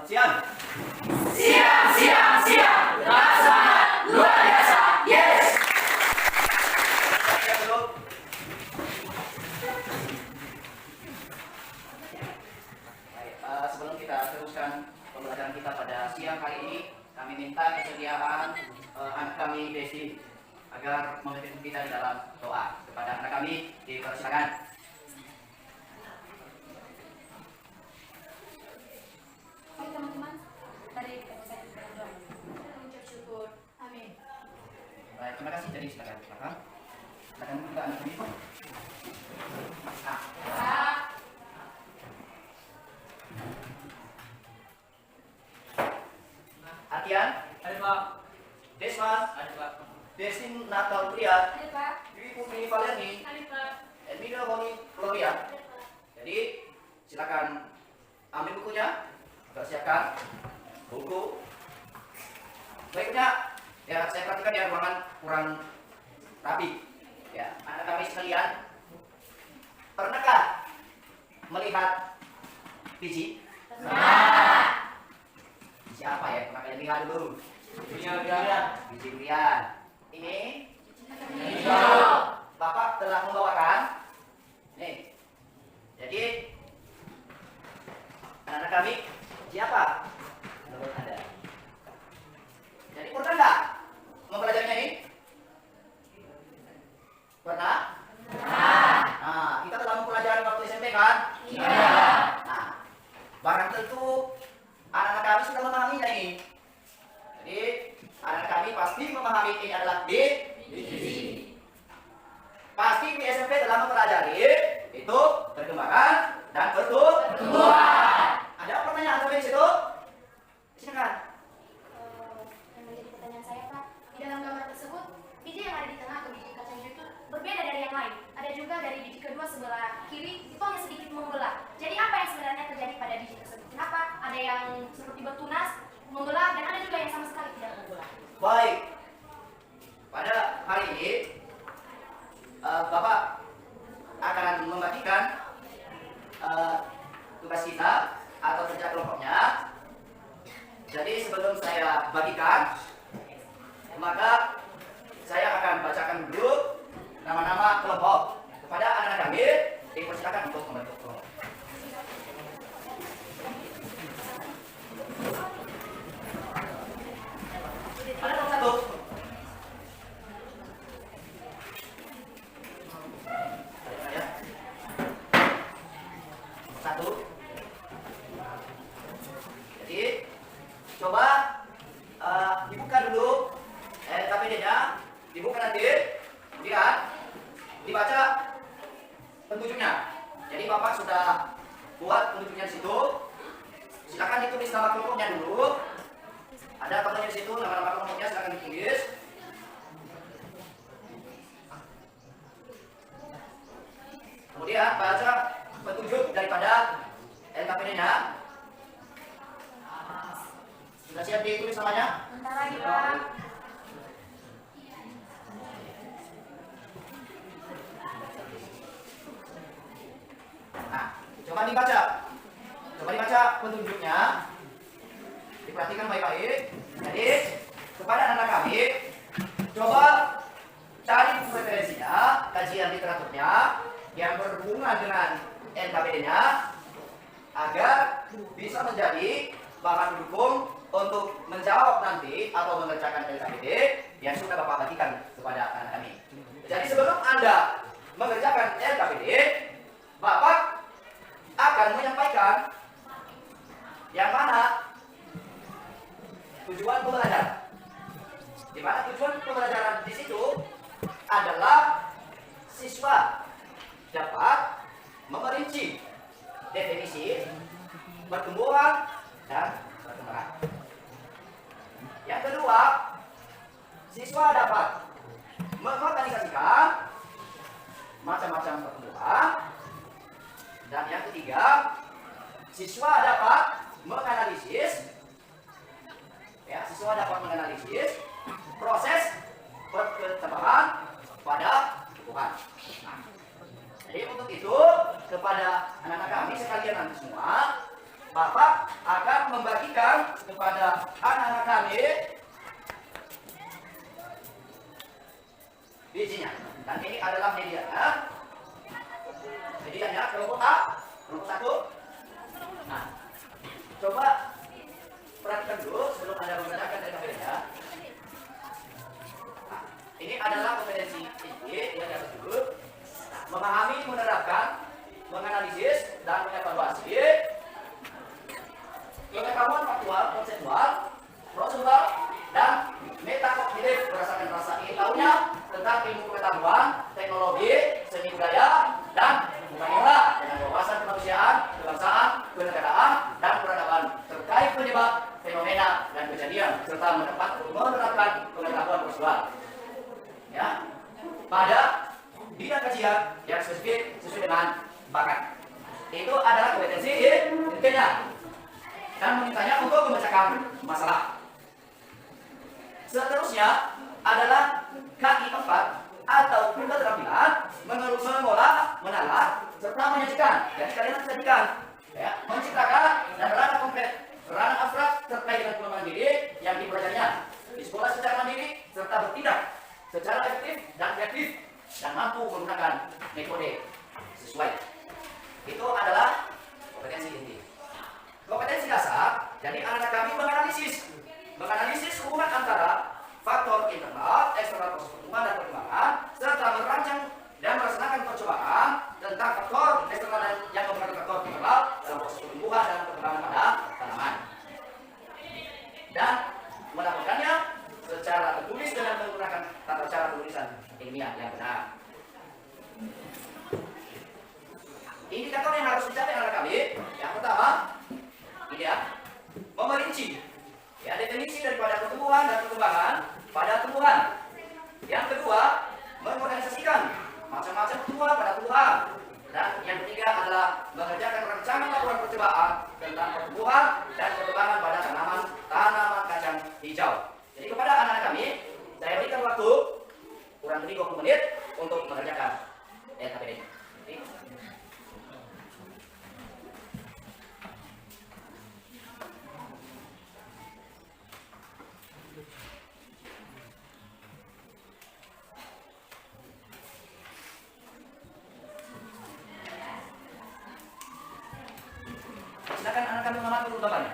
Selamat siang. Siap, siap, siap. Tetap semangat, luar biasa. Yes. Siap dulu. Baik, sebelum kita teruskan pembelajaran kita pada siang kali ini, kami minta kesediaan anak kami Desi agar memimpin kita di dalam doa. Kepada anak kami dipersilakan. Oke teman-teman, mari kita berdoa. Mengucap syukur. Amin. Baik, terima kasih. Jadi silakan. Silakan kita anak kami. Artian, Ada Pak. Desman, Ada Pak. Desin Natal Pria, Ada Pak. Dwi Putri Valerni, Ada Pak. Edmina Roni Gloria. Jadi silakan ambil bukunya, persiapkan buku. Berikutnya, ya saya perhatikan ya ruangan kurang rapi. Ya, anak kami sekalian, pernahkah melihat biji? Siapa ya? Pernah kalian lihat dulu? Biji durian. Ini Bapak telah membawakan. Nih. Jadi anak-anak kami siapa? Menurut Anda. Jadi pernah nggak mempelajarinya ini? Pernah? Nah, kita telah mempelajari waktu SMP kan? Iya. Nah, barang tentu anak-anak kami sudah memahaminya ini. Jadi anak kami pasti memahami ini adalah biji. Pasti di SMP telah mempelajari itu perkembangan dan pertumbuhan. Ada pertanyaan sampai di situ? Silakan. Yang menjadi pertanyaan saya Pak, di dalam gambar tersebut, biji yang ada di tengah atau biji kacang hijau itu berbeda dari yang lain. Ada juga dari biji kedua sebelah kiri, itu hanya sedikit membelah. Jadi apa yang sebenarnya terjadi pada biji tersebut? Kenapa ada yang seperti bertunas, membelah, dan ada juga yang sama sekali tidak membelah? Baik. Pada hari ini Bapak akan membagikan tugas kita atau kerja kelompoknya. Jadi sebelum saya bagikan, maka saya akan bacakan dulu nama-nama kelompok kepada anak-anak kami. Dipersilakan untuk membentuk kelompok. Mana nomor satu? Ya. Satu. Jadi coba dibuka dulu KPD-nya, dibuka nanti, kemudian dibaca petunjuknya. Jadi Bapak sudah buat petunjuknya di situ. Silakan ditulis nama kelompoknya dulu. Ada contohnya di situ, nama-nama kelompoknya silakan ditulis. Kemudian baca petunjuk daripada LKPD-nya. Sudah siap ditulis namanya? Bentar lagi Pak. Nah, coba dibaca. Coba dibaca petunjuknya. Diperhatikan baik-baik. Jadi, kepada anak kami, coba cari buku referensinya, kajian literaturnya yang berhubungan dengan NKPD-nya agar bisa menjadi bahan pendukung untuk menjawab nanti atau mengerjakan LKPD yang sudah Bapak bagikan kepada anak kami. Jadi sebelum Anda mengerjakan LKPD, Bapak akan menyampaikan yang mana tujuan pembelajaran. Di mana tujuan pembelajaran di situ adalah siswa dapat memerinci definisi pertumbuhan dan perkembangan. Yang kedua, siswa dapat mengorganisasikan macam-macam pertumbuhan. Dan yang ketiga, siswa dapat menganalisis proses perkembangan pada tumbuhan. Jadi untuk itu kepada anak-anak kami sekalian nanti semua, Bapak akan membagikan perlihatkan kepada anak-anak kami bijinya. Dan ini adalah medianya. Medianya kelompok A, kelompok 1. Nah, coba perhatikan dulu sebelum Anda mengerjakan dari KPD-nya. Nah, ini adalah kompetensi inti yang di atas dulu. Nah, memahami, menerapkan, menganalisis, dan mengevaluasi pengetahuan faktual, konseptual, prosedural, dan metakognitif berdasarkan rasa ingin tahunya tentang ilmu pengetahuan, teknologi, seni budaya, dan hubungan dengan wawasan kemanusiaan, kebangsaan, kenegaraan, dan peradaban terkait penyebab, fenomena, dan kejadian, serta menerapkan pengetahuan prosedural. Ya, pada bidang kajian yang spesifik sesuai dengan bakat. Itu adalah kompetensi intinya. Dan memintanya untuk memecahkan masalah. Seterusnya adalah KI 4 atau keterampilan mengolah, menalar, serta menyajikan. Jadi kalian harus sajikan, ya, menciptakan dan ranah konkret, ranah abstrak terkait dengan pengembangan diri yang dipelajarinya di sekolah secara mandiri serta bertindak secara efektif dan kreatif dan mampu menggunakan metode sesuai. Itu adalah kompetensi inti. Kompetensi dasar, jadi anak-anak kami menganalisis hubungan antara faktor internal, eksternal proses pertumbuhan dan perkembangan, serta merancang dan melaksanakan percobaan tentang faktor eksternal dan yang mempengaruhi faktor internal dalam proses pertumbuhan dan perkembangan pada tanaman. Dan melakukannya secara tertulis dengan menggunakan tata cara penulisan ilmiah yang benar. Indikator yang harus dicapai anak kami, yang pertama, ini ya, memerinci ya definisi daripada pertumbuhan dan perkembangan pada tumbuhan. Yang kedua, mengorganisasikan macam-macam tumbuhan pada tumbuhan. Dan yang ketiga adalah mengerjakan rancangan laporan percobaan tentang pertumbuhan dan perkembangan pada tanaman kacang hijau. Jadi kepada anak-anak kami, saya berikan waktu kurang lebih 20 menit untuk mengerjakan LKPD. Silakan anak kami mengamati dulu bapaknya.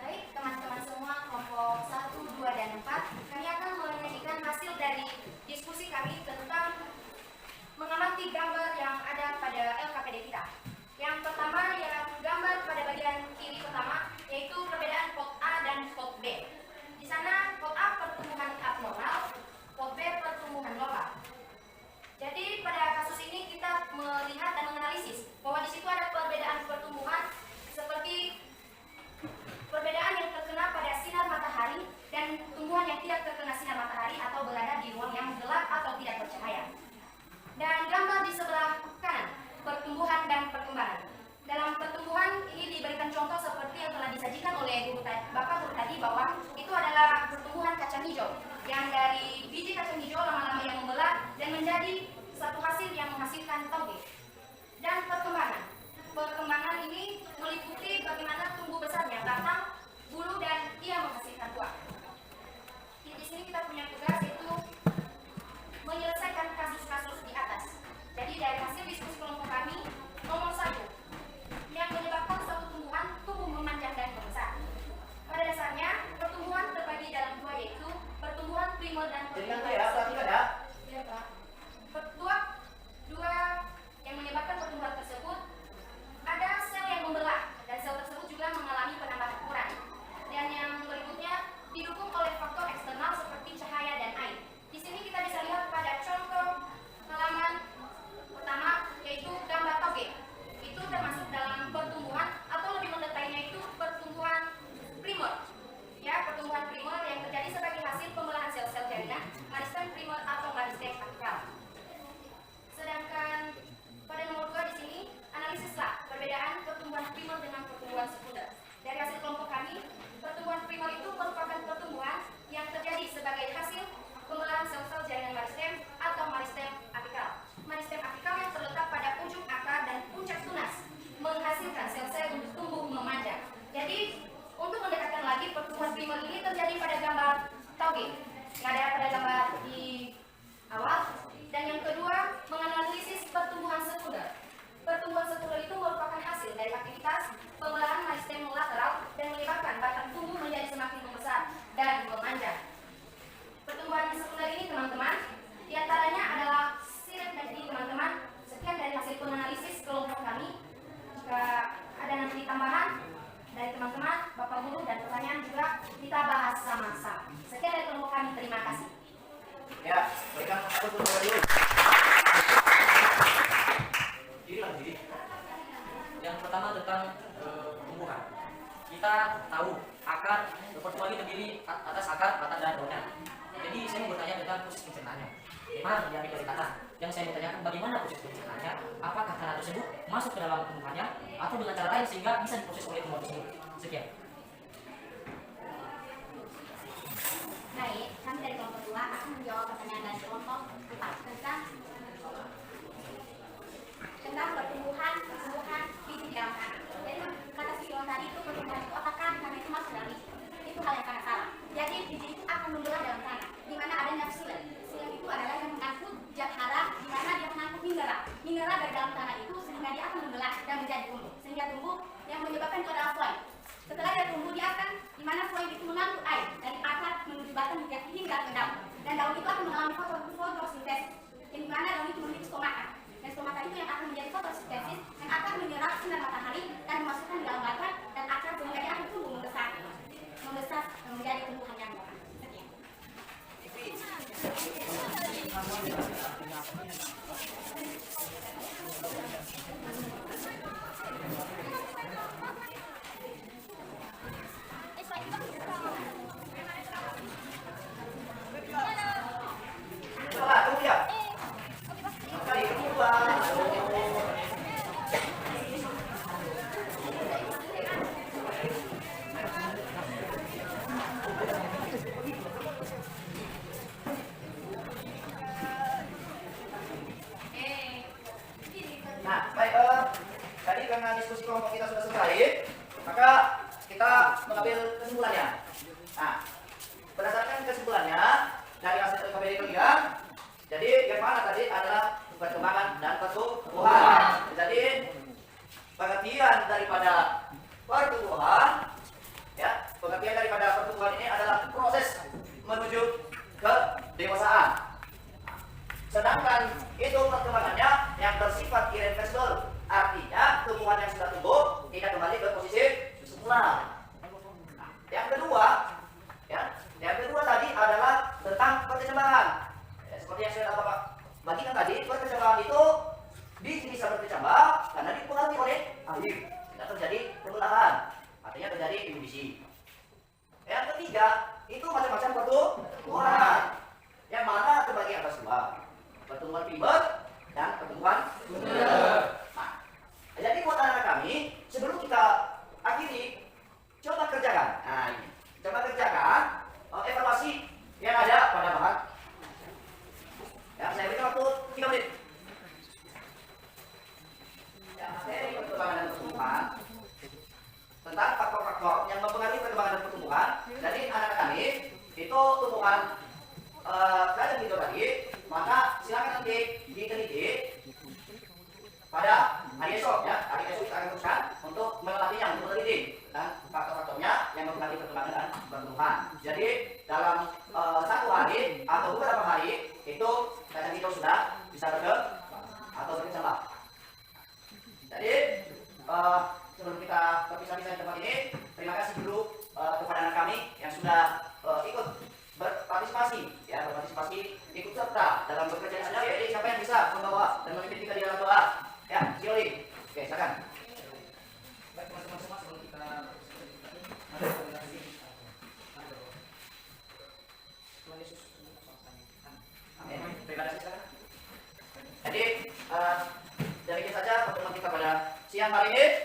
Baik, teman-teman semua kelompok 1, 2, dan 4, kami akan menyajikan hasil dari diskusi kami tentang mengamati gambar yang ada pada LKPD kita. Yang pertama yang gambar pada bagian kiri pertama, yaitu perbedaan pot A dan pot B. Di sana pot A pertumbuhan abnormal, pot B pertumbuhan normal. Jadi pada kasus ini kita melihat dan menganalisis bahwa di situ ada perbedaan pertumbuhan seperti perbedaan yang terkena pada sinar matahari dan tumbuhan yang tidak terkena sinar matahari atau berada di ruang yang gelap atau tidak bercahaya. Dan gambar di sebelah kanan, pertumbuhan dan perkembangan. Dalam pertumbuhan ini diberikan contoh seperti yang telah disajikan oleh Bapak Guru tadi bahwa itu adalah pertumbuhan kacang hijau yang dari biji kacang hijau lama-lama yang membelah dan menjadi satu hasil yang menghasilkan toge. Dan perkembangan ini meliputi bagaimana tumbuh besarnya batang, bulu, dan ia menghasilkan buah. Di sini kita punya tugas yaitu menyelesaikan kasus-kasus di atas. Jadi dari hasil diskusi kelompok kami, nomor 1 yang menyebabkan suatu tumbuhan tumbuh memanjang dan membesar. Pada dasarnya, pertumbuhan terbagi dalam dua, yaitu pertumbuhan primer dan pertumbuhan Perhatikan ya. Iya, Pak. Dua yang menyebabkan pertumbuhan tersebut, ada sel yang membelah dan sel tersebut juga mengalami penambahan ukuran. Dan yang berikutnya didukung oleh faktor eksternal seperti cahaya dan air. Di sini kita bisa lihat pada contoh halaman pertama, yaitu gambar toge. Itu termasuk dalam pertumbuhan atau lebih mendetailnya itu pertumbuhan primer. Ya, pertumbuhan primer yang terjadi sebagai hasil pembelahan sel-sel jaringan meristem primer atau meristem akral. Sedangkan pada nomor 2 di sini analisislah perbedaan pertumbuhan primer dengan pertumbuhan sekunder. Dari hasil kelompok kami, pertumbuhan primer itu merupakan pertumbuhan yang terjadi sebagai hasil pembelahan proses pencernaannya. Memang diambil dari tanah. Yang saya mau tanyakan, bagaimana proses pencernaannya? Apakah tanah tersebut masuk ke dalam tumbuhannya atau dengan cara lain sehingga bisa diproses oleh tumbuhan tersebut? Sekian. Baik, kami dari kelompok 2 akan menjawab pertanyaan dari kelompok 4 tentang pertumbuhan biji di dalam tanah. Jadi kata Silon tadi itu pertumbuhan itu apakah tanah itu masuk dalam biji? Itu hal yang sangat salah. Jadi biji itu akan membelah dalam tanah, di mana adanya silen. Silen itu adalah yang mengangkut zat hara, di mana dia mengangkut mineral dari dalam tanah itu sehingga dia akan membelah dan menjadi tumbuh. Sehingga tumbuh yang menyebabkan itu adalah floem. Setelah dia tumbuh, dia akan di mana floem itu mengangkut air dari akar menuju batang hingga ke daun. Dan daun itu akan mengalami fotosintesis. Di mana daun itu memiliki stomata. Dan stomata itu yang akan menjadi fotosintesis yang akan menyerap sinar matahari dan dimasukkan di dalam batang dan akar sehingga dia akan tumbuh membesar menjadi tumbuhan yang besar. Sekian. Coba, tunggu ya. Kali kedua. Nah, baik, tadi karena diskusi kelompok kita sudah selesai, maka kita mengambil kesimpulannya. Nah, berdasarkan kesimpulannya dari hasil KBD kalian, jadi yang mana tadi adalah perkembangan dan pertumbuhan. Jadi pengertian daripada pertumbuhan, ya, pengertian daripada pertumbuhan ini adalah proses menuju ke dewasaan. Sedangkan itu perkembangannya yang bersifat irreversible, artinya tumbuhan yang sudah tumbuh tidak kembali ke posisi semula. Nah, yang kedua tadi adalah tentang perkecambahan. Ya, seperti yang sudah Bapak bagikan tadi, perkecambahan itu biji bisa berkecambah karena dipengaruhi oleh air, tidak terjadi pembelahan, artinya terjadi induksi. Yang ketiga itu macam-macam pertumbuhan, yang mana terbagi atas dua. Pertumbuhan fiber dan pertumbuhan bunder. Nah, jadi buat anak-anak kami, sebelum kita akhiri, coba kerjakan. Nah, ini. Coba kerjakan evaluasi yang ada pada bahan. Ya, saya berikan waktu 3 menit. Ya, materi perkembangan dan pertumbuhan tentang faktor-faktor yang mempengaruhi perkembangan dan pertumbuhan. Jadi anak-anak kami itu tumbuhan kalian gitu tadi, maka silakan nanti diteliti pada hari esok ya. Hari esok kita akan teruskan untuk melatihnya, untuk meneliti dan faktor-faktornya yang mempengaruhi perkembangan dan pertumbuhan. Jadi dalam 1 hari atau beberapa hari itu kalian itu sudah bisa berkecambah. Jadi sebelum kita berpisah-pisah di tempat ini, terima kasih dulu kepada anak kami yang sudah ikut berpartisipasi, ikut serta dalam bekerja di sini. Jadi siapa yang bisa membawa dan memimpin kita di dalam doa? Ya, Sioli. Oke, silakan. Baik, teman-teman semua, sebelum kita terima kasih, silakan. Jadi demikian saja pertemuan kita pada siang hari ini.